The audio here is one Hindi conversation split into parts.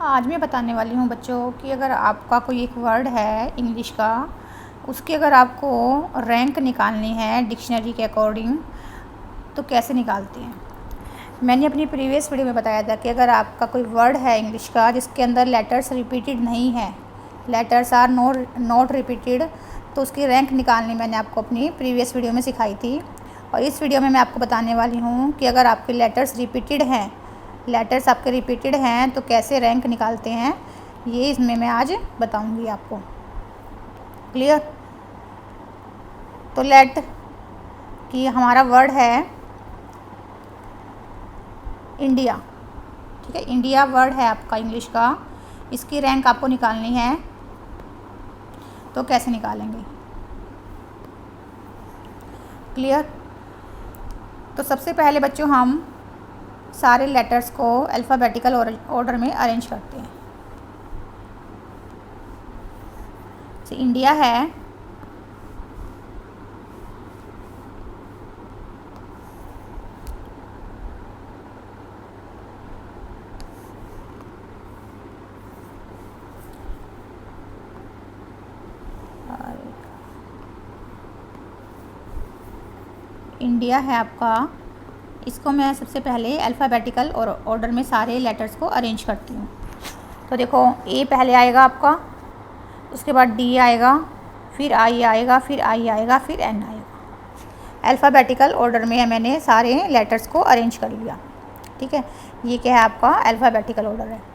आज मैं बताने वाली हूँ बच्चों कि अगर आपका कोई एक वर्ड है इंग्लिश का, उसकी अगर आपको रैंक निकालनी है डिक्शनरी के अकॉर्डिंग तो कैसे निकालते हैं। मैंने अपनी प्रीवियस वीडियो में बताया था कि अगर आपका कोई वर्ड है इंग्लिश का जिसके अंदर लेटर्स रिपीटेड नहीं है, लेटर्स आर नॉट रिपीटेड, तो उसकी रैंक निकालनी मैंने आपको अपनी प्रीवियस वीडियो में सिखाई थी। और इस वीडियो में मैं आपको बताने वाली हूँ कि अगर आपके लेटर्स रिपीटेड हैं, लेटर्स आपके रिपीटेड हैं तो कैसे रैंक निकालते हैं, ये इसमें मैं आज बताऊंगी आपको। क्लियर? तो लेट कि हमारा वर्ड है इंडिया, ठीक है, इंडिया वर्ड है आपका इंग्लिश का, इसकी रैंक आपको निकालनी है। तो कैसे निकालेंगे? क्लियर? तो सबसे पहले बच्चों हम सारे लेटर्स को अल्फ़ाबेटिकल ऑर्डर में अरेंज करते हैं। जैसे इंडिया है, इंडिया है आपका, इसको मैं सबसे पहले अल्फ़ाबेटिकल और ऑर्डर में सारे लेटर्स को अरेंज करती हूँ। तो देखो, ए पहले आएगा आपका, उसके बाद डी आएगा, फिर आई आएगा, फिर आई आएगा, फिर एन आएगा। अल्फ़ाबेटिकल ऑर्डर में मैंने सारे लेटर्स को अरेंज कर लिया। ठीक है, ये क्या है आपका अल्फ़ाबेटिकल ऑर्डर है।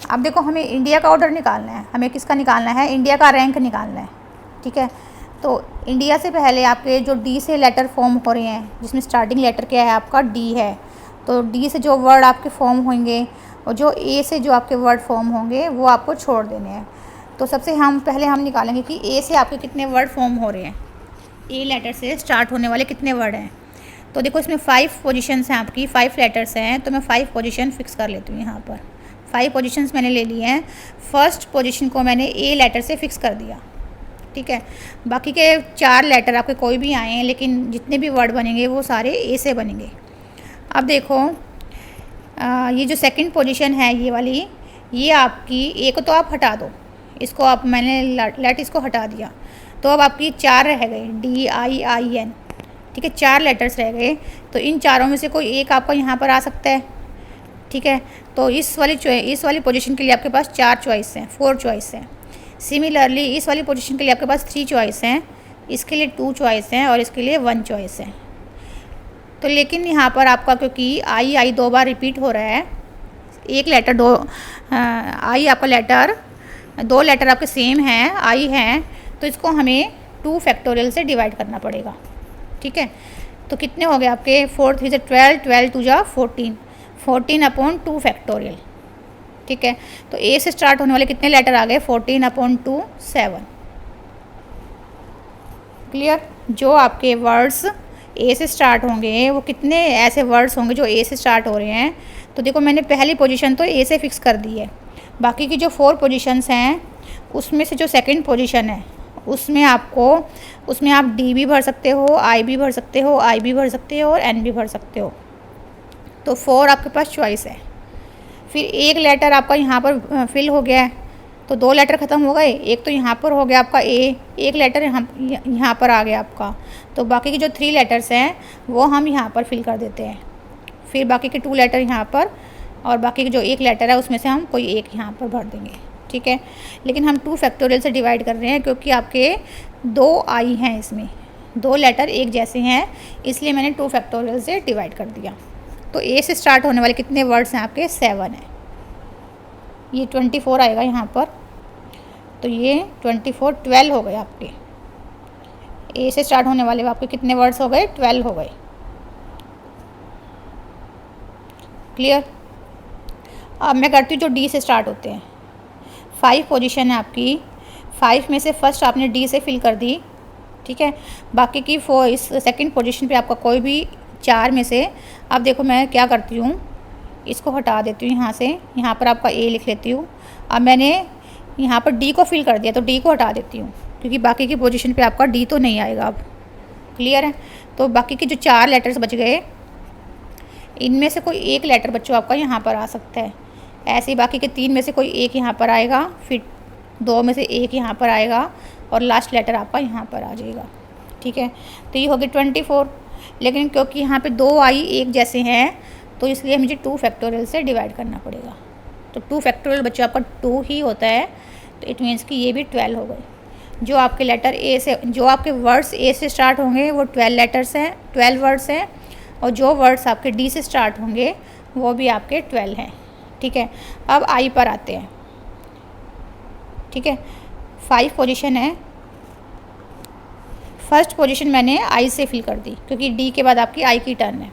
अब देखो, हमें इंडिया का ऑर्डर निकालना है, हमें किसका निकालना है, इंडिया का रैंक निकालना है। ठीक है, तो इंडिया से पहले आपके जो डी से लेटर फॉर्म हो रहे हैं, जिसमें स्टार्टिंग लेटर क्या है आपका डी है, तो डी से जो वर्ड आपके फॉर्म होंगे और जो ए से जो आपके वर्ड फॉर्म होंगे वो आपको छोड़ देने हैं। तो सबसे पहले हम निकालेंगे कि ए से आपके कितने वर्ड फॉर्म हो रहे हैं, ए लेटर से स्टार्ट होने वाले कितने वर्ड हैं। तो देखो, इसमें 5 पोजीशंस हैं आपकी, 5 लेटर्स हैं, तो मैं 5 पोजीशन फिक्स कर लेती हूँ। यहाँ पर 5 पोजीशंस मैंने ले लिए हैं। फर्स्ट पोजीशन को मैंने ए लेटर से फिक्स कर दिया। ठीक है, बाकी के 4 लेटर आपके कोई भी आए हैं, लेकिन जितने भी वर्ड बनेंगे वो सारे ए से बनेंगे। अब देखो, ये जो सेकंड पोजीशन है ये वाली, ये आपकी ए को तो आप हटा दो, इसको आप मैंने लेट इसको हटा दिया, तो अब आपकी 4 रह गए, डी आई आई एन। ठीक है, 4 लेटर्स रह गए, तो इन चारों में से कोई एक आपका यहाँ पर आ सकता है। ठीक है, तो इस वाली पोजीशन के लिए आपके पास 4 चॉइस हैं, 4 चॉइस हैं। सिमिलरली इस वाली पोजीशन के लिए आपके पास 3 चॉइस हैं, इसके लिए 2 चॉइस हैं और इसके लिए 1 चॉइस है। तो लेकिन यहाँ पर आपका क्योंकि आई 2 बार रिपीट हो रहा है, एक लेटर दो आई आपका लेटर 2 लेटर आपके सेम हैं, आई हैं, तो इसको हमें 2 फैक्टोरियल से डिवाइड करना पड़ेगा। ठीक है, तो कितने हो गए आपके 4 3 से 12, 12 2 जा 14, 14/2 फैक्टोरियल। ठीक है, तो ए से स्टार्ट होने वाले कितने लेटर आ गए, 14/2 7। क्लियर? जो आपके वर्ड्स ए से स्टार्ट होंगे वो कितने ऐसे वर्ड्स होंगे जो ए से स्टार्ट हो रहे हैं। तो देखो, मैंने पहली पोजीशन तो ए से फिक्स कर दी है, बाकी की जो 4 पोजीशंस हैं उसमें से जो सेकंड पोजीशन है उसमें आप डी भी भर सकते हो, आई भी भर सकते हो, आई भी भर सकते हो और एन भी भर सकते हो। तो 4 आपके पास चॉइस है। फिर एक लेटर आपका यहाँ पर फिल हो गया है, तो 2 लेटर ख़त्म हो गए, एक तो यहाँ पर हो गया आपका ए, एक लेटर यहाँ पर आ गया आपका, तो बाकी के जो 3 लेटर्स हैं वो हम यहाँ पर फिल कर देते हैं। फिर बाकी के 2 लेटर यहाँ पर और बाकी के जो एक लेटर है उसमें से हम कोई एक यहाँ पर भर देंगे। ठीक है, लेकिन हम 2 फैक्टोरियल से डिवाइड कर रहे हैं क्योंकि आपके 2 आई हैं, इसमें 2 लेटर एक जैसे हैं, इसलिए मैंने 2 फैक्टोरियल से डिवाइड कर दिया। तो ए से स्टार्ट होने वाले कितने वर्ड्स हैं आपके, 7 हैं। ये 24 आएगा यहाँ पर, तो ये 24 12 हो गए आपके। ए से स्टार्ट होने वाले आपके कितने वर्ड्स हो गए, 12 हो गए। क्लियर? अब मैं करती हूँ जो डी से स्टार्ट होते हैं। 5 पोजीशन है आपकी, 5 में से फर्स्ट आपने डी से फिल कर दी। ठीक है, बाकी की 4 इस सेकंड पोजीशन पे आपका कोई भी 4 में से, अब देखो मैं क्या करती हूँ, इसको हटा देती हूँ यहाँ से, यहाँ पर आपका ए लिख लेती हूँ। अब मैंने यहाँ पर डी को फिल कर दिया तो डी को हटा देती हूँ, क्योंकि बाकी की पोजीशन पे आपका डी तो नहीं आएगा अब। क्लियर है। तो बाकी के जो 4 लेटर्स बच गए, इनमें से कोई एक लेटर बच्चों आपका यहाँ पर आ सकता है। ऐसे ही बाकी के 3 में से कोई एक यहाँ पर आएगा, फिर 2 में से एक यहाँ पर आएगा और लास्ट लेटर आपका यहाँ पर आ जाएगा। ठीक है, तो ये हो गया 24। लेकिन क्योंकि यहाँ पे 2 आई एक जैसे हैं तो इसलिए मुझे 2 फैक्टोरियल से डिवाइड करना पड़ेगा। तो 2 फैक्टोरियल बच्चों आपका 2 ही होता है, तो इट मीन्स कि ये भी 12 हो गए। जो आपके लेटर ए से, जो आपके वर्ड्स ए से स्टार्ट होंगे वो 12 लेटर्स हैं, 12 वर्ड्स हैं, और जो वर्ड्स आपके डी से स्टार्ट होंगे वो भी आपके 12 हैं। ठीक है, अब आई पर आते हैं। ठीक है, 5 पोजीशन है। फर्स्ट पोजीशन मैंने आई से फिल कर दी क्योंकि डी के बाद आपकी आई की टर्न है।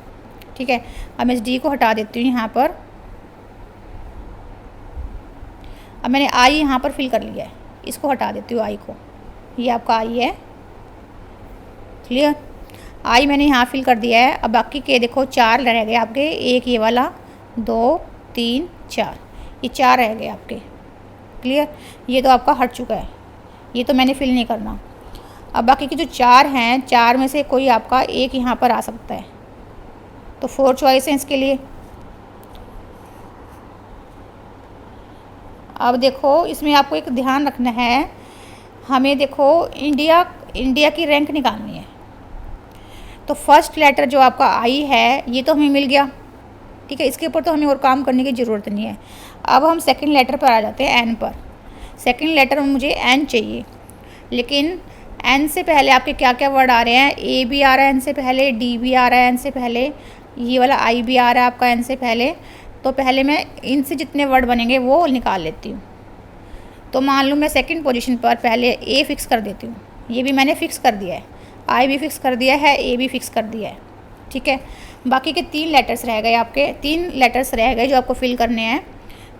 ठीक है, अब मैं इस डी को हटा देती हूँ यहाँ पर। अब मैंने आई यहाँ पर फिल कर लिया है, इसको हटा देती हूँ आई को। ये आपका आई है, क्लियर। आई मैंने यहाँ फिल कर दिया है। अब बाकी के देखो 4 रह गए आपके, एक ये वाला, 2 3 4, ये 4 रह गए आपके, क्लियर। ये तो आपका हट चुका है, ये तो मैंने फिल नहीं करना। अब बाकी के जो 4 हैं, 4 में से कोई आपका एक यहाँ पर आ सकता है, तो 4 चॉइस हैं इसके लिए। अब देखो इसमें आपको एक ध्यान रखना है, हमें देखो इंडिया की रैंक निकालनी है। तो फर्स्ट लेटर जो आपका आई है ये तो हमें मिल गया। ठीक है, इसके ऊपर तो हमें और काम करने की ज़रूरत नहीं है। अब हम सेकंड लेटर पर आ जाते हैं, एन पर। सेकंड लेटर में मुझे एन चाहिए, लेकिन एन से पहले आपके क्या क्या वर्ड आ रहे हैं। ए भी आ रहा है एन से पहले, डी भी आ रहा है एन से पहले, ये वाला आई भी आ रहा है आपका एन से पहले। तो पहले मैं इनसे जितने वर्ड बनेंगे वो निकाल लेती हूँ। तो मान लो मैं सेकंड पोजीशन पर पहले ए फिक्स कर देती हूँ, ये भी मैंने फिक्स कर दिया है, आई भी फिक्स कर दिया है, ए भी फिक्स कर दिया है। ठीक है, बाकी के 3 लेटर्स रह गए आपके, 3 लेटर्स रह गए जो आपको फिल करने हैं।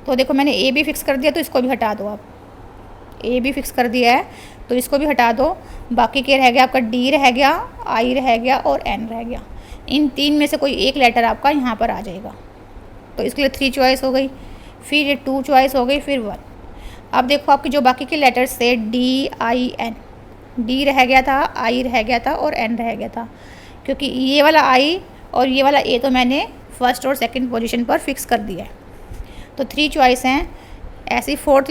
तो देखो मैंने ए भी फिक्स कर दिया, तो इसको भी हटा दो आप। ए भी फिक्स कर दिया है तो इसको भी हटा दो। बाकी के रह गया आपका डी रह गया, आई रह गया और एन रह गया। इन 3 में से कोई एक लेटर आपका यहाँ पर आ जाएगा, तो इसके लिए 3 चॉइस हो गई, फिर ये 2 चॉइस हो गई, फिर 1। अब देखो आपके जो बाकी के लेटर्स थे डी आई एन, डी रह गया था, आई रह गया था और एन रह गया था, क्योंकि ये वाला आई और ये वाला ए तो मैंने फर्स्ट और सेकंड पोजीशन पर फिक्स कर दिया है। तो 3 चॉइस हैं। ऐसे ही फोर्थ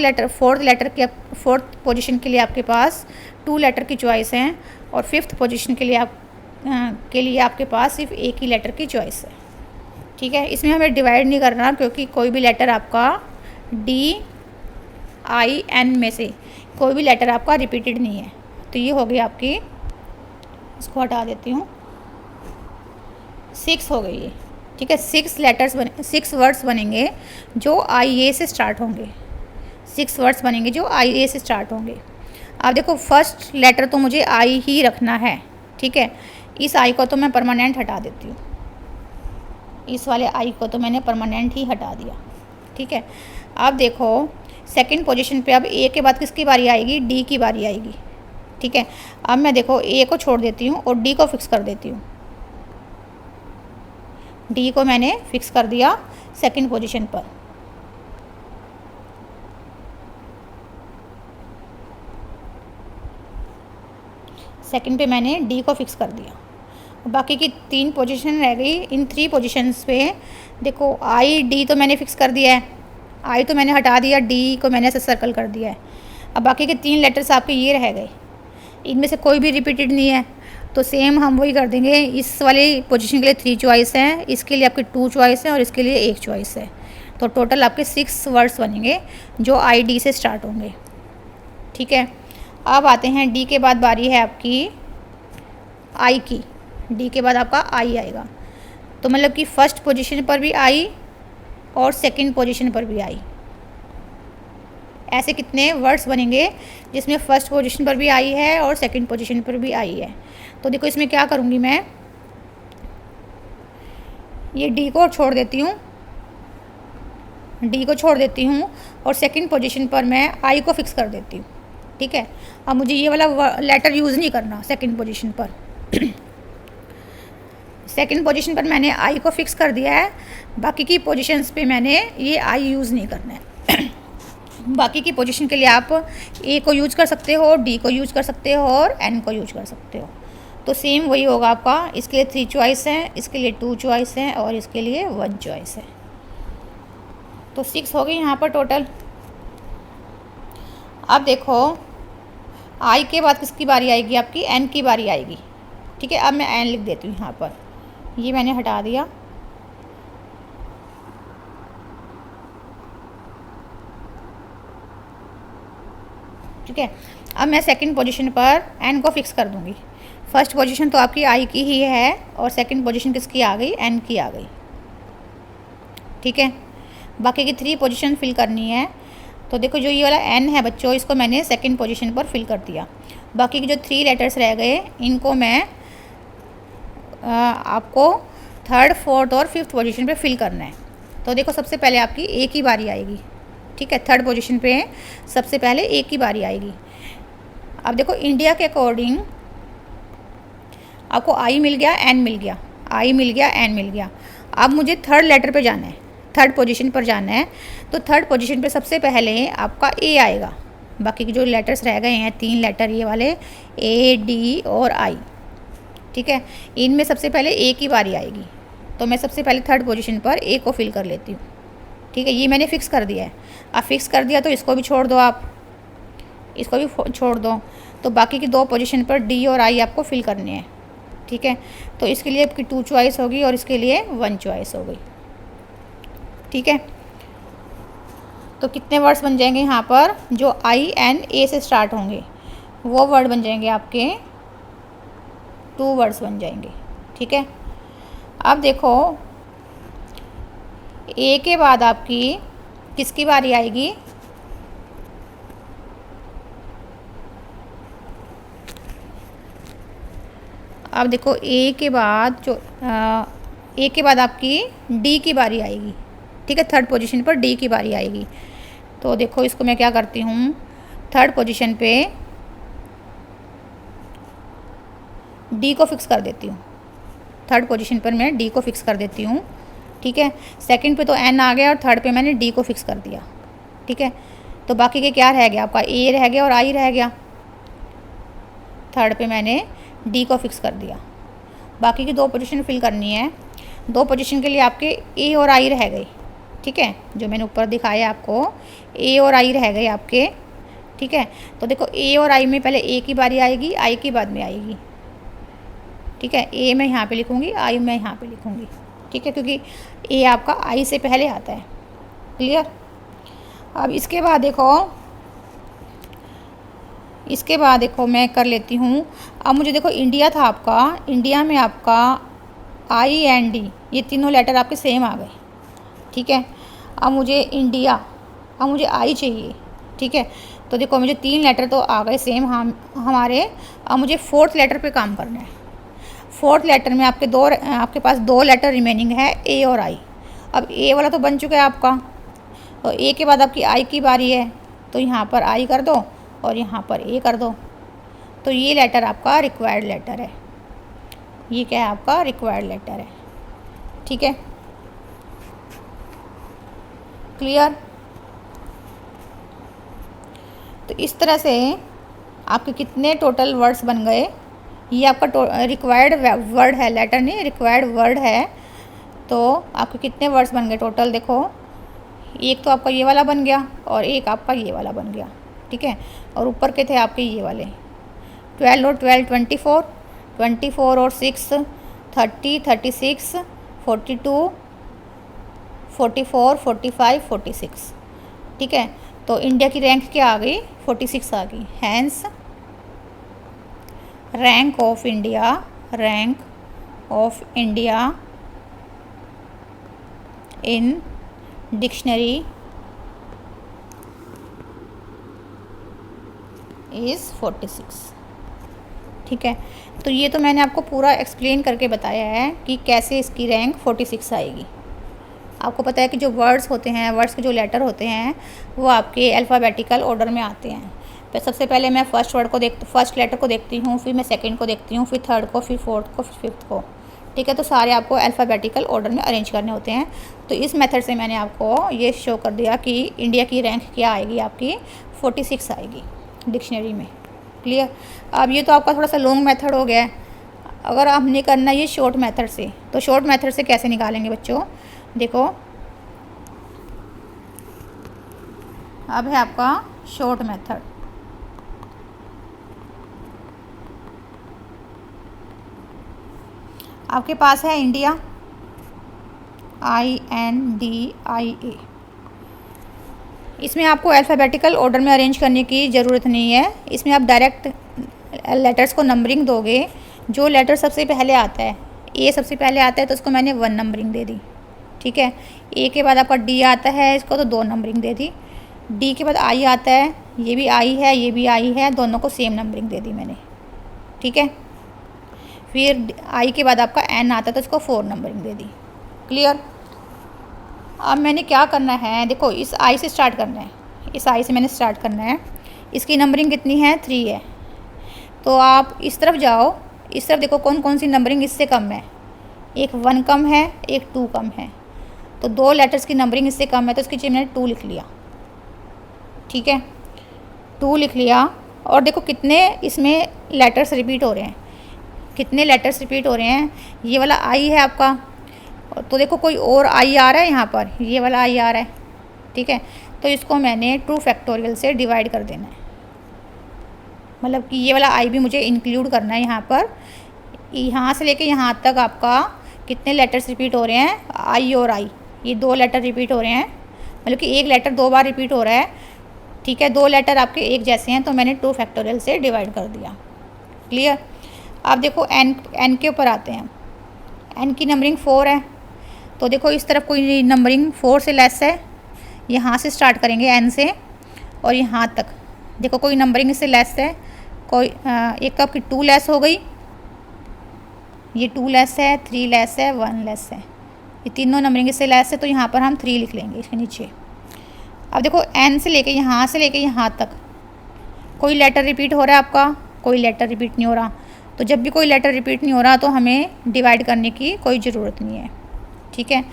पोजीशन के लिए आपके पास 2 लेटर की चॉइस हैं, और 5th पोजीशन के लिए आपके पास सिर्फ एक ही लेटर की चॉइस है। ठीक है, इसमें हमें डिवाइड नहीं करना क्योंकि कोई भी लेटर आपका डी आई एन में से कोई भी लेटर आपका रिपीटेड नहीं है। तो ये हो गई आपकी, इसको हटा देती हूँ, 6 हो गई है। ठीक है, 6 वर्ड्स बनेंगे जो आई ए से स्टार्ट होंगे, 6 वर्ड्स बनेंगे जो आई ए से स्टार्ट होंगे। अब देखो फर्स्ट लेटर तो मुझे आई ही रखना है। ठीक है, इस आई को तो मैं परमानेंट हटा देती हूँ, इस वाले आई को तो मैंने परमानेंट ही हटा दिया। ठीक है, अब देखो सेकंड पोजीशन पे अब ए के बाद किसकी बारी आएगी, डी की बारी आएगी। ठीक है, अब मैं देखो ए को छोड़ देती हूँ और डी को फिक्स कर देती हूँ। डी को मैंने फिक्स कर दिया सेकंड पोजीशन पर। सेकंड पे मैंने डी को फिक्स कर दिया। बाकी की 3 पोजीशन रह गई। इन 3 पोजीशंस पे देखो आई डी तो मैंने फिक्स कर दिया है, आई तो मैंने हटा दिया, डी को मैंने ऐसे सर्कल कर दिया है। अब बाकी के 3 लेटर्स आपके ये रह गए, इनमें से कोई भी रिपीटेड नहीं है, तो सेम हम वही कर देंगे। इस वाली पोजीशन के लिए 3 चॉइस हैं, इसके लिए आपके 2 चॉइस हैं और इसके लिए 1 चॉइस है। तो टोटल आपके 6 वर्ड्स बनेंगे जो आई डी से स्टार्ट होंगे। ठीक है, अब आते हैं डी के बाद बारी है आपकी आई की। डी के बाद आपका आई आएगा, तो मतलब कि फर्स्ट पोजीशन पर भी आई और सेकंड पोजीशन पर भी आई। ऐसे कितने वर्ड्स बनेंगे जिसमें फर्स्ट पोजीशन पर भी आई है और सेकंड पोजीशन पर भी आई है। तो देखो इसमें क्या करूँगी मैं, ये डी को छोड़ देती हूँ, डी को छोड़ देती हूँ और सेकंड पोजीशन पर मैं आई को फिक्स कर देती हूँ। ठीक है, अब मुझे ये वाला लेटर यूज़ नहीं करना सेकंड पोजीशन पर। सेकंड पोजीशन पर मैंने आई को फिक्स कर दिया है, बाकी की पोजीशंस पे मैंने ये आई यूज़ नहीं करना है। बाकी की पोजीशन के लिए आप ए को यूज़ कर सकते हो, डी को यूज़ कर सकते हो और एन को यूज़ कर सकते हो। तो सेम वही होगा आपका, इसके लिए 3 चॉइस हैं, इसके लिए 2 चॉइस हैं और इसके लिए 1 चॉइस है। तो 6 हो गई यहाँ पर टोटल। अब देखो आई के बाद किसकी बारी आएगी, आपकी एन की बारी आएगी। ठीक है, अब मैं एन लिख देती हूँ यहाँ पर, ये मैंने हटा दिया। ठीक है, अब मैं सेकंड पोजीशन पर एन को फिक्स कर दूँगी। फर्स्ट पोजीशन तो आपकी आई की ही है और सेकंड पोजीशन किसकी आ गई, एन की आ गई। ठीक है, बाकी की 3 पोजीशन फिल करनी है। तो देखो जो ये वाला एन है बच्चों, इसको मैंने सेकंड पोजीशन पर फिल कर दिया। बाकी के जो 3 लेटर्स रह गए इनको मैं आपको थर्ड, फोर्थ और फिफ्थ पोजीशन पे फिल करना है। तो देखो सबसे पहले आपकी ए की बारी आएगी। ठीक है, थर्ड पोजीशन पे सबसे पहले ए की बारी आएगी। अब देखो इंडिया के अकॉर्डिंग आपको आई मिल गया, एन मिल गया, आई मिल गया, एन मिल गया। अब मुझे थर्ड लेटर पे जाना है, थर्ड पोजीशन पर जाना है। तो थर्ड पोजीशन पे सबसे पहले आपका ए आएगा। बाकी के जो लेटर्स रह गए हैं 3 लेटर ये वाले, ए, डी और आई। ठीक है, इनमें सबसे पहले ए की बारी आएगी। तो मैं सबसे पहले थर्ड पोजीशन पर ए को फिल कर लेती हूँ। ठीक है, ये मैंने फिक्स कर दिया है। अब फिक्स कर दिया तो इसको भी छोड़ दो, आप इसको भी छोड़ दो। तो बाकी की 2 पोजीशन पर डी और आई आपको फिल करने हैं। ठीक है, तो इसके लिए आपकी 2 चॉइस होगी और इसके लिए 1 चॉइस हो गई। ठीक है, तो कितने वर्ड्स बन जाएंगे यहाँ पर, जो आई एन ए से स्टार्ट होंगे वो वर्ड बन जाएंगे आपके 2 वर्ड्स बन जाएंगे। ठीक है, अब देखो ए के बाद आपकी किसकी बारी आएगी, अब देखो ए के बाद जो ए के बाद आपकी डी की बारी आएगी। ठीक है, थर्ड पोजीशन पर डी की बारी आएगी। तो देखो इसको मैं क्या करती हूँ, थर्ड पोजीशन पे डी को फिक्स कर देती हूँ। थर्ड पोजीशन पर मैं डी को फिक्स कर देती हूँ। ठीक है, सेकंड पे तो एन आ गया और थर्ड पे मैंने डी को फिक्स कर दिया। ठीक है, तो बाकी के क्या रह गया, आपका ए रह गया और आई रह गया। थर्ड पे मैंने डी को फिक्स कर दिया। बाकी की 2 पोजीशन फिल करनी है। 2 पोजीशन के लिए आपके ए और आई रह गई। ठीक है, जो मैंने ऊपर दिखाया आपको, ए और आई रह गए आपके। ठीक है, तो देखो ए और आई में पहले ए की बारी आएगी, आई की बाद में आएगी। ठीक है, ए मैं यहाँ पे लिखूँगी, आई मैं यहाँ पे लिखूँगी। ठीक है, क्योंकि ए आपका आई से पहले आता है। क्लियर। अब इसके बाद देखो मैं कर लेती हूँ। अब मुझे देखो इंडिया था आपका, इंडिया में आपका आई एन डी ये तीनों लेटर आपके सेम आ गए। ठीक है, अब मुझे इंडिया, अब मुझे आई चाहिए। ठीक है, तो देखो मुझे 3 लेटर तो आ गए सेम हमारे। अब मुझे 4th लेटर पे काम करना है। 4th लेटर में आपके पास 2 लेटर रिमेनिंग है, ए और आई। अब ए वाला तो बन चुका है आपका, तो ए के बाद आपकी आई की बारी है। तो यहाँ पर आई कर दो और यहाँ पर ए कर दो। तो ये लेटर आपका रिक्वायर्ड लेटर है। ये क्या है, आपका रिक्वायर्ड लेटर है। ठीक है, क्लियर। तो इस तरह से आपके कितने टोटल वर्ड्स बन गए, ये आपका रिक्वायर्ड वर्ड है, लेटर नहीं रिक्वायर्ड वर्ड है। तो आपके कितने वर्ड्स बन गए टोटल, देखो एक तो आपका ये वाला बन गया और एक आपका ये वाला बन गया। ठीक है, और ऊपर के थे आपके ये वाले 12 और 12 24, 24 और 6 30, 36, 42, 44, 45, 46। ठीक है, तो इंडिया की रैंक क्या आ गई, 46 आ गई। Hence rank of India in dictionary is 46। ठीक है, तो ये तो मैंने आपको पूरा एक्सप्लेन करके बताया है कि कैसे इसकी रैंक 46 आएगी। आपको पता है कि जो वर्ड्स होते हैं, वर्ड्स के जो लेटर होते हैं वो आपके अल्फ़ाबेटिकल ऑर्डर में आते हैं। तो सबसे पहले मैं फर्स्ट लेटर को देखती हूँ, फिर मैं सेकंड को देखती हूँ, फिर थर्ड को, फिर फोर्थ को, फिर फिफ्थ को। ठीक है, तो सारे आपको अल्फ़ाबेटिकल ऑर्डर में अरेंज करने होते हैं। तो इस मेथड से मैंने आपको ये शो कर दिया कि इंडिया की रैंक क्या आएगी, आपकी 46 आएगी डिक्शनरी में। क्लियर। अब ये तो आपका थोड़ा सा लॉन्ग मेथड हो गया है। अगर हमने करना ये शॉर्ट मेथड से, तो शॉर्ट मेथड से कैसे निकालेंगे बच्चों, देखो अब है आपका शॉर्ट मेथड। आपके पास है इंडिया, INDIA। इसमें आपको अल्फ़ाबेटिकल ऑर्डर में अरेंज करने की ज़रूरत नहीं है। इसमें आप डायरेक्ट लेटर्स को नंबरिंग दोगे। जो लेटर सबसे पहले आता है, ए सबसे पहले आता है तो उसको मैंने 1 नंबरिंग दे दी, ठीक है। ए के बाद आपका डी आता है, इसको तो 2 नंबरिंग दे दी। डी के बाद आई आता है, ये भी आई है, ये भी आई है, दोनों को सेम नंबरिंग दे दी मैंने, ठीक है। फिर आई के बाद आपका एन आता है तो इसको 4 नंबरिंग दे दी। क्लियर। अब मैंने क्या करना है, देखो इस आई से स्टार्ट करना है, इस आई से मैंने स्टार्ट करना है। इसकी नंबरिंग कितनी है, 3 है। तो आप इस तरफ जाओ, इस तरफ देखो कौन कौन सी नंबरिंग इससे कम है। एक 1 कम है, एक 2 कम है, तो 2 लेटर्स की नंबरिंग इससे कम है, तो इसकी जगह मैंने 2 लिख लिया, ठीक है। 2 लिख लिया। और देखो कितने इसमें लेटर्स रिपीट हो रहे हैं, कितने लेटर्स रिपीट हो रहे हैं। ये वाला आई है आपका, तो देखो कोई और आई आ रहा है यहाँ पर, ये वाला आई आ रहा है, ठीक है। तो इसको मैंने 2 फैक्टोरियल से डिवाइड कर देना है, मतलब कि ये वाला आई भी मुझे इंक्लूड करना है यहाँ पर। यहाँ से लेके यहाँ तक आपका कितने लेटर्स रिपीट हो रहे हैं, आई और आई, ये 2 लेटर रिपीट हो रहे हैं, मतलब कि एक लेटर 2 बार रिपीट हो रहा है, ठीक है। 2 लेटर आपके एक जैसे हैं, तो मैंने 2 फैक्टोरियल से डिवाइड कर दिया। क्लियर। अब देखो एन के ऊपर आते हैं। एन की नंबरिंग 4 है, तो देखो इस तरफ कोई नंबरिंग 4 से लेस है, यहाँ से स्टार्ट करेंगे एन से और यहाँ तक देखो कोई नंबरिंग इससे लेस है, कोई एक कप की 2 लेस हो गई, ये 2 लेस है, 3 लेस है, 1 लेस है, ये तीनों नंबरिंग इससे लेस है, तो यहाँ पर हम 3 लिख लेंगे इसके नीचे। अब देखो एन से लेके यहाँ तक कोई लेटर रिपीट हो रहा है आपका, कोई लेटर रिपीट नहीं हो रहा। तो जब भी कोई लेटर रिपीट नहीं हो रहा तो हमें डिवाइड करने की कोई ज़रूरत नहीं है, ठीक है।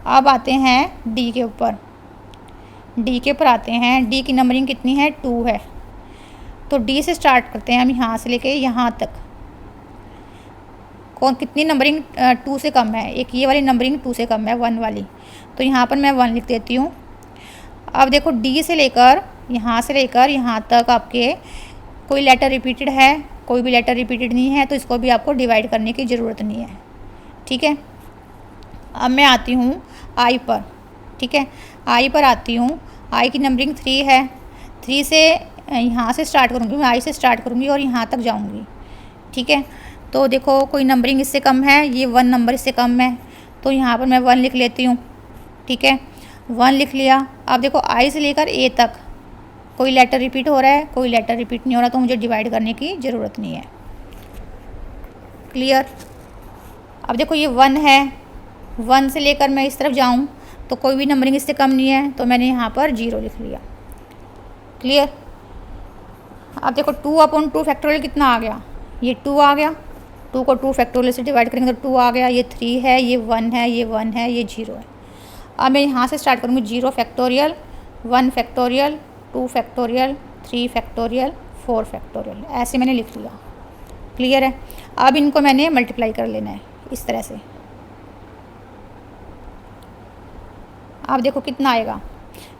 अब आते हैं डी के ऊपर। डी के ऊपर आते हैं, डी की नंबरिंग कितनी है, 2 है, तो डी से स्टार्ट करते हैं हम, यहाँ से लेके यहाँ तक कौन कितनी नंबरिंग 2 से कम है, एक ये वाली नंबरिंग 2 से कम है, 1 वाली, तो यहाँ पर मैं 1 लिख देती हूँ। अब देखो डी से लेकर यहाँ तक आपके कोई लेटर रिपीटेड है, कोई भी लेटर रिपीटेड नहीं है, तो इसको भी आपको डिवाइड करने की ज़रूरत नहीं है, ठीक है। अब मैं आती हूँ आई पर, ठीक है। आई पर आती हूँ, आई की नंबरिंग 3 है, 3 से यहाँ से स्टार्ट करूँगी मैं, आई से स्टार्ट करूँगी और यहाँ तक जाऊँगी, ठीक है। तो देखो कोई नंबरिंग इससे कम है, ये 1 नंबर इससे कम है, तो यहाँ पर मैं 1 लिख लेती हूँ, ठीक है। 1 लिख लिया। अब देखो आई से लेकर ए तक कोई लेटर रिपीट हो रहा है, कोई लेटर रिपीट नहीं हो रहा, तो मुझे डिवाइड करने की ज़रूरत नहीं है। क्लियर। अब देखो ये 1 है, 1 से लेकर मैं इस तरफ जाऊँ तो कोई भी नंबरिंग इससे कम नहीं है, तो मैंने यहाँ पर 0 लिख लिया। क्लियर। अब देखो 2/2 फैक्टोरियल कितना आ गया, ये 2 आ गया, 2 को 2 फैक्टोरियल से डिवाइड करेंगे तो 2 आ गया, ये 3 है, ये 1 है, ये 1 है, ये 0 है। अब मैं यहाँ से स्टार्ट करूँगी, 0 factorial, 1 factorial, 2 factorial, 3 factorial, 4 factorial, ऐसे मैंने लिख लिया। क्लियर है। अब इनको मैंने मल्टीप्लाई कर लेना है इस तरह से। आप देखो कितना आएगा,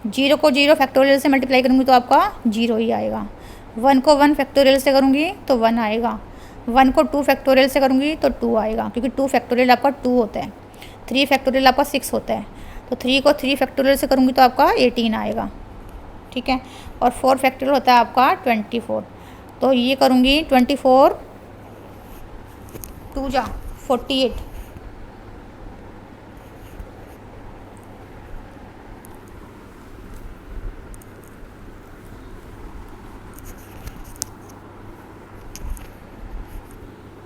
0 को 0 फैक्टोरियल से मल्टीप्लाई करूँगी तो आपका 0 ही आएगा, 1 को 1 फैक्टोरियल से करूँगी तो 1 आएगा, 1 को 2 फैक्टोरियल से करूँगी तो 2 आएगा, क्योंकि 2 फैक्टोरियल आपका 2 होता है, 3 फैक्टोरियल आपका 6 होता है, तो 3 को 3 फैक्टोरियल से करूँगी तो आपका 18 आएगा, ठीक है। और 4 फैक्टोरियल होता है आपका 24, तो ये करूँगी 24 2 जा 48,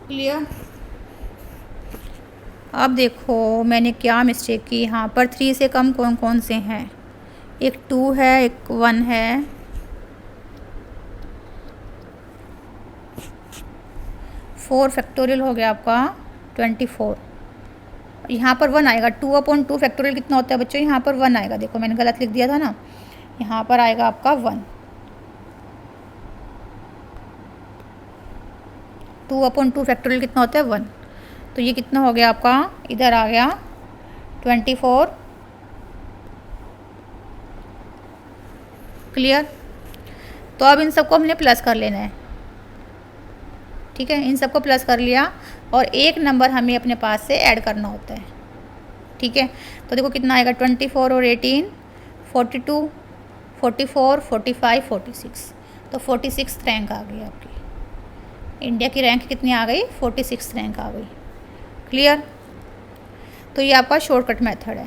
क्लियर। अब देखो मैंने क्या मिस्टेक की, यहाँ पर 3 से कम कौन कौन से हैं, एक 2 है, एक 1 है, 4 फैक्टोरियल हो गया आपका 24, यहाँ पर 1 आएगा। 2/2 फैक्टोरियल कितना होता है बच्चों, यहाँ पर 1 आएगा, देखो मैंने गलत लिख दिया था ना, यहाँ पर आएगा आपका 1। 2/2 फैक्टोरियल कितना होता है, 1। तो ये कितना हो गया आपका, इधर आ गया 24। क्लियर। तो अब इन सबको हमने प्लस कर लेना है, ठीक है, इन सबको प्लस कर लिया और एक नंबर हमें अपने पास से ऐड करना होता है, ठीक है। तो देखो कितना आएगा, 24 और 18 42 44 45 46। तो 46 रैंक आ गई आपकी, इंडिया की रैंक कितनी आ गई, 46 रैंक आ गई। क्लियर। तो ये आपका शॉर्टकट मेथड है।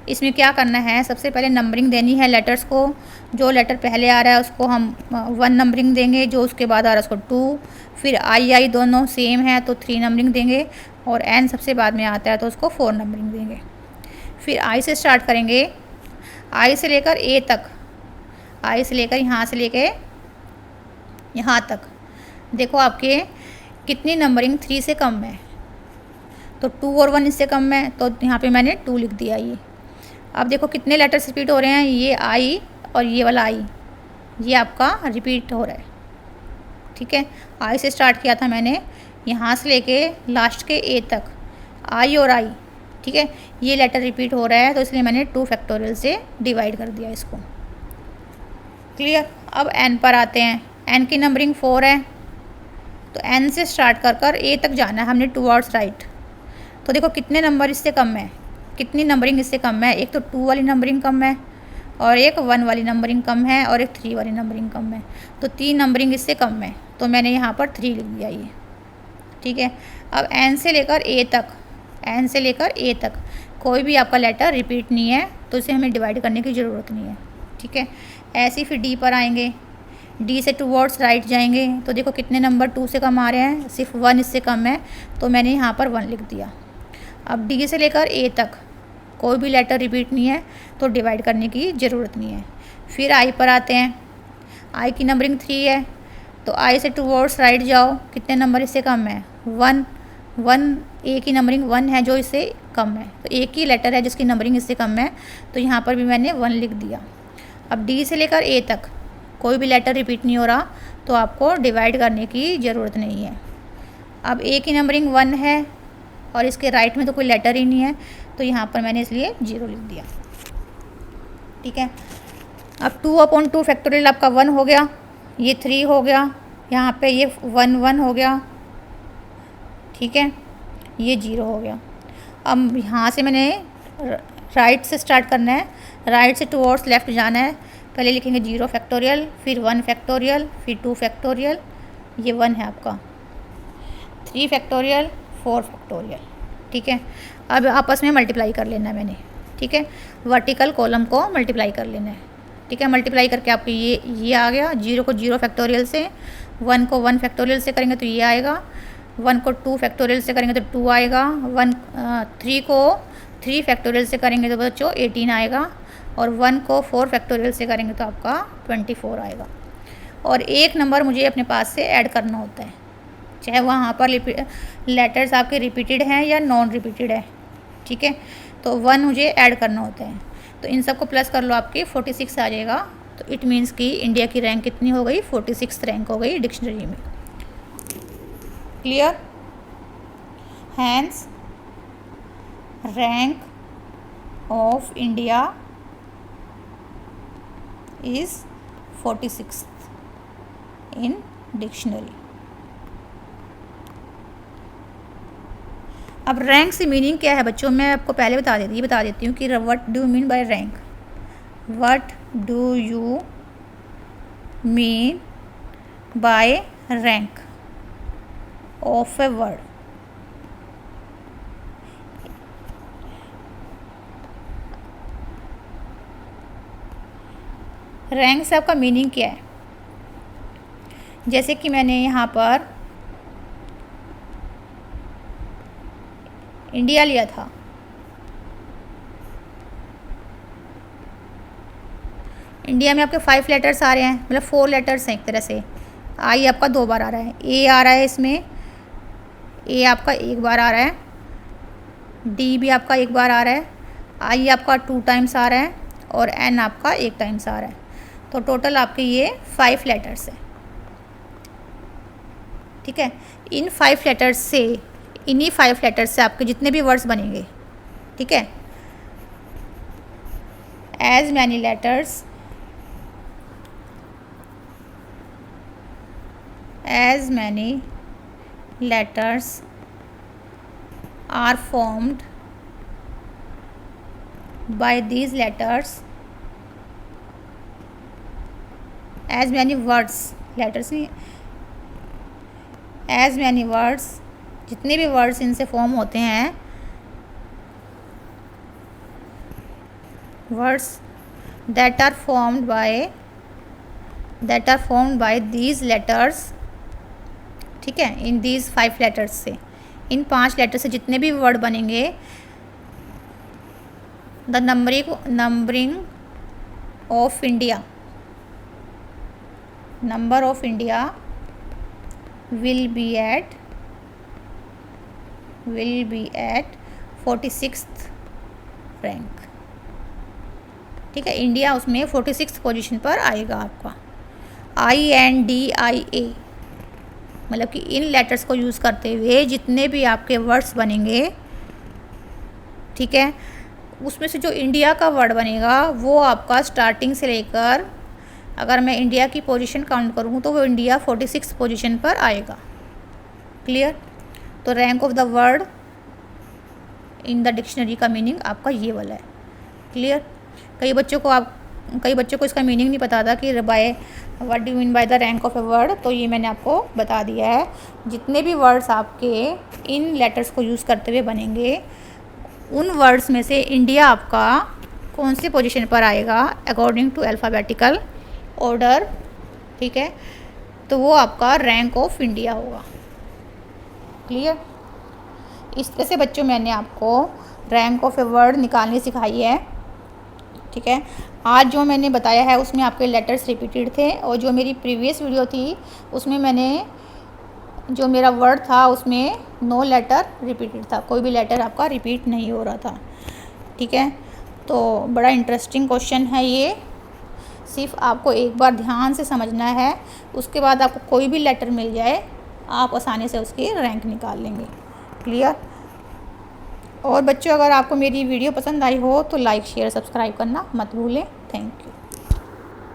इसमें क्या करना है, सबसे पहले नंबरिंग देनी है लेटर्स को। जो लेटर पहले आ रहा है उसको हम 1 नंबरिंग देंगे, जो उसके बाद आ रहा है उसको 2, फिर आई दोनों सेम है तो 3 नंबरिंग देंगे, और एन सबसे बाद में आता है तो उसको 4 नंबरिंग देंगे। फिर आई से स्टार्ट करेंगे, आई से लेकर ए तक, आई से लेकर यहाँ से लेके यहाँ तक। देखो आपके कितनी नंबरिंग 3 से कम है, तो 2 और 1 इससे कम है, तो यहाँ पे मैंने 2 लिख दिया। ये अब देखो कितने लेटर्स रिपीट हो रहे हैं, ये आई और ये वाला आई, ये आपका रिपीट हो रहा है, ठीक है। आई से स्टार्ट किया था मैंने, यहाँ से लेके लास्ट के ए तक आई और आई, ठीक है, ये लेटर रिपीट हो रहा है, तो इसलिए मैंने 2 फैक्टोरियल से डिवाइड कर दिया इसको। क्लियर। अब एन पर आते हैं, एन की नंबरिंग 4 है, तो एन से स्टार्ट कर कर ए तक जाना है हमने टूवर्ड्स राइट। तो देखो कितने नंबर इससे कम है, कितनी नंबरिंग इससे कम है, एक तो 2 वाली नंबरिंग कम है, और एक 1 वाली नंबरिंग कम है, और एक 3 वाली नंबरिंग कम है, तो 3 नंबरिंग इससे कम है, तो मैंने यहाँ पर 3 लिख दिया ये, ठीक है। अब एन से लेकर ए तक, एन से लेकर ए तक कोई भी आपका लेटर रिपीट नहीं है, तो इसे हमें डिवाइड करने की ज़रूरत नहीं है, ठीक है। ऐसे ही फिर डी पर आएंगे, डी से टूवर्ड्स राइट जाएंगे, तो देखो कितने नंबर 2 से कम आ रहे हैं, सिर्फ 1 इससे कम है, तो मैंने यहाँ पर 1 लिख दिया। अब डी से लेकर ए तक कोई भी लेटर रिपीट नहीं है, तो डिवाइड करने की ज़रूरत नहीं है। फिर आई पर आते हैं, आई की नंबरिंग 3 है, तो आई से टूवर्ड्स राइट जाओ, कितने नंबर इससे कम है, 1 ए की नंबरिंग 1 है जो इससे कम है, तो एक ही लेटर है जिसकी नंबरिंग इससे कम है, तो यहाँ पर भी मैंने 1 लिख दिया। अब डी से लेकर ए तक कोई भी लेटर रिपीट नहीं हो रहा, तो आपको डिवाइड करने की ज़रूरत नहीं है। अब ए की नंबरिंग 1 है और इसके राइट में तो कोई लेटर ही नहीं है, तो यहाँ पर मैंने इसलिए 0 लिख दिया, ठीक है। अब 2/2 फैक्टोरियल आपका 1 हो गया, ये 3 हो गया, यहाँ पे ये 1 हो गया, ठीक है, ये 0 हो गया। अब यहाँ से मैंने राइट से स्टार्ट करना है, राइट से टूवर्ड्स लेफ्ट जाना है। पहले लिखेंगे 0 फैक्टोरियल, फिर 1 फैक्टोरियल, फिर 2 फैक्टोरियल, ये 1 है आपका, 3 फैक्टोरियल, 4 फैक्टोरियल, ठीक है। अब आपस में मल्टीप्लाई कर लेना है मैंने, ठीक है, वर्टिकल कॉलम को मल्टीप्लाई कर लेना है, ठीक है। मल्टीप्लाई करके आपको ये आ गया, 0 को 0 फैक्टोरियल से, 1 को 1 फैक्टोरियल से करेंगे तो ये आएगा, 1 को 2 फैक्टोरियल से करेंगे तो 2 आएगा, 3 को 3 फैक्टोरियल से करेंगे तो बच्चों 18 आएगा, और 1 को 4 फैक्टोरियल से करेंगे तो आपका 24 आएगा। और एक नंबर मुझे अपने पास से ऐड करना होता है, चाहे वहाँ पर लेटर्स आपके रिपीटेड हैं या नॉन रिपीटेड है, ठीक है। तो 1 मुझे ऐड करना होता है, तो इन सबको प्लस कर लो, आपकी 46 आ जाएगा। तो इट मीन्स कि इंडिया की रैंक कितनी हो गई, 46 रैंक हो गई डिक्शनरी में। Clear. Hence rank of India is 46 in dictionary. अब रैंक से मीनिंग क्या है बच्चों, मैं आपको पहले बता देती हूँ कि what do you mean by rank, what do you mean by rank of a word. Rank से आपका मीनिंग क्या है, जैसे कि मैंने यहाँ पर इंडिया लिया था, इंडिया में आपके 5 लेटर्स आ रहे हैं, मतलब 4 लेटर्स हैं एक तरह से। आई आपका 2 बार आ रहा है, ए आ रहा है, इसमें ए आपका 1 बार आ रहा है, डी भी आपका 1 बार आ रहा है, आई आपका 2 टाइम्स आ रहा है, और एन आपका 1 टाइम्स आ रहा है। तो टोटल आपके ये 5 लेटर्स हैं, ठीक है। इन 5 लेटर्स से इन्हीं 5 लेटर्स से आपके जितने भी वर्ड्स बनेंगे, ठीक है। As many letters, as many letters are formed by these letters, as many words, letters नहीं, as many words, जितने भी वर्ड्स इनसे फॉर्म होते हैं, words that are formed by these letters, ठीक है, इन दीज 5 लेटर्स से, इन 5 लेटर से जितने भी वर्ड बनेंगे, the numbering of India, number of India will be at 46th rank, ठीक है। इंडिया उसमें 46th पोजीशन पर आएगा आपका। INDIA मतलब कि इन लेटर्स को यूज़ करते हुए जितने भी आपके वर्ड्स बनेंगे, ठीक है, उसमें से जो इंडिया का वर्ड बनेगा वो आपका स्टार्टिंग से लेकर, अगर मैं इंडिया की पोजीशन काउंट करूँ तो वो इंडिया 46 पोजीशन पर आएगा। क्लियर? तो rank of the word in the dictionary का मीनिंग आपका ये वाला है। क्लियर? कई बच्चों को इसका मीनिंग नहीं पता था कि by what do you mean by the rank of a word, तो ये मैंने आपको बता दिया है। जितने भी वर्ड्स आपके इन लेटर्स को यूज़ करते हुए बनेंगे, उन वर्ड्स में से इंडिया आपका कौन सी पोजीशन पर आएगा अकॉर्डिंग टू अल्फ़ाबेटिकल ऑर्डर, ठीक है, तो वो आपका रैंक ऑफ इंडिया होगा। क्लियर? इस तरह से बच्चों मैंने आपको रैंक ऑफ ए वर्ड निकालनी सिखाई है, ठीक है। आज जो मैंने बताया है उसमें आपके लेटर्स रिपीटेड थे, और जो मेरी प्रीवियस वीडियो थी उसमें मैंने जो मेरा वर्ड था उसमें 9 लेटर रिपीटेड था, कोई भी लेटर आपका रिपीट नहीं हो रहा था, ठीक है। तो बड़ा इंटरेस्टिंग क्वेश्चन है ये, सिर्फ आपको एक बार ध्यान से समझना है, उसके बाद आपको कोई भी लेटर मिल जाए आप आसानी से उसकी रैंक निकाल लेंगे। क्लियर? और बच्चों, अगर आपको मेरी वीडियो पसंद आई हो तो लाइक शेयर सब्सक्राइब करना मत भूलें। Thank you.